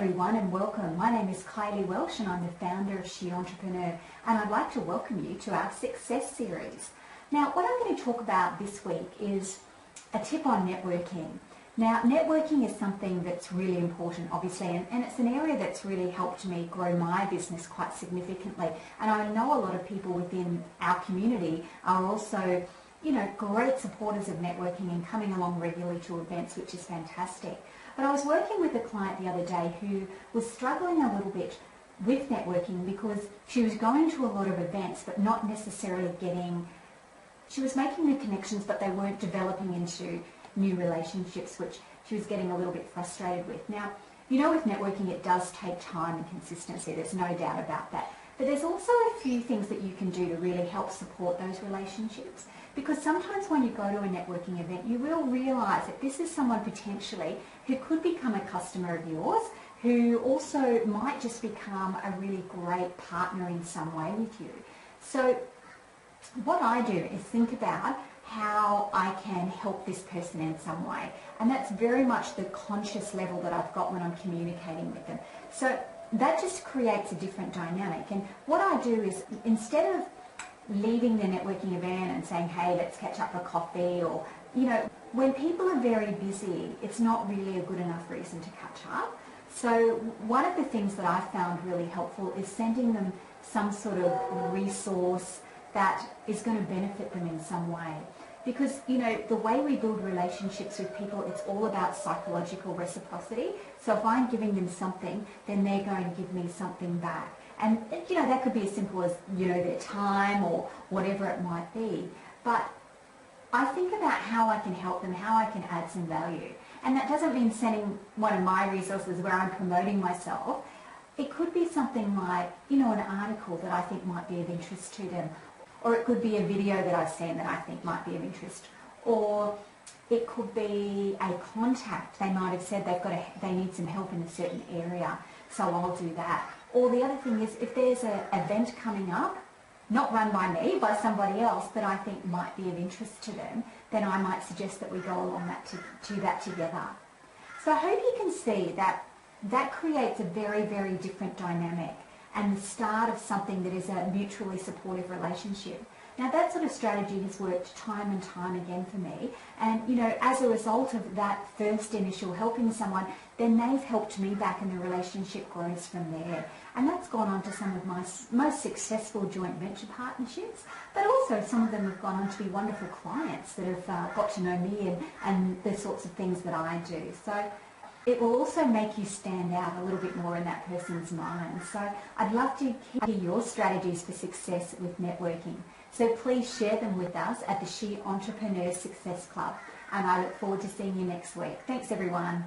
everyone and welcome. My name is Kylie Welsh and I'm the founder of She Entrepreneur, and I'd like to welcome you to our Success Series. Now, what I'm going to talk about this week is a tip on networking. Now, networking is something that's really important, obviously, and it's an area that's really helped me grow my business quite significantly. And I know a lot of people within our community are also, great supporters of networking and coming along regularly to events, which is fantastic. But I was working with a client the other day who was struggling a little bit with networking because she was going to a lot of events but not necessarily she was making the connections but they weren't developing into new relationships, which she was getting a little bit frustrated with. Now, with networking it does take time and consistency, there's no doubt about that. But there's also a few things that you can do to really help support those relationships. Because sometimes when you go to a networking event, you will realise that this is someone potentially who could become a customer of yours, who also might just become a really great partner in some way with you. So what I do is think about how I can help this person in some way. And that's very much the conscious level that I've got when I'm communicating with them. So that just creates a different dynamic. And what I do is, instead of leaving the networking event and saying, hey, let's catch up for coffee, or, when people are very busy, it's not really a good enough reason to catch up. So one of the things that I've found really helpful is sending them some sort of resource that is going to benefit them in some way. Because, the way we build relationships with people, it's all about psychological reciprocity. So if I'm giving them something, then they're going to give me something back. And, that could be as simple as, their time or whatever it might be. But I think about how I can help them, how I can add some value. And that doesn't mean sending one of my resources where I'm promoting myself. It could be something like, an article that I think might be of interest to them. Or it could be a video that I've seen that I think might be of interest. Or it could be a contact. They might have said they need some help in a certain area, so I'll do that. Or the other thing is, if there's an event coming up, not run by me, by somebody else, that I think might be of interest to them, then I might suggest that we go along to that together. So I hope you can see that creates a very, very different dynamic and the start of something that is a mutually supportive relationship. Now, that sort of strategy has worked time and time again for me. And, as a result of that first initial helping someone, then they've helped me back and the relationship grows from there. And that's gone on to some of my most successful joint venture partnerships, but also some of them have gone on to be wonderful clients that have got to know me and the sorts of things that I do. So it will also make you stand out a little bit more in that person's mind. So I'd love to hear your strategies for success with networking. So please share them with us at the She Entrepreneur Success Club. And I look forward to seeing you next week. Thanks, everyone.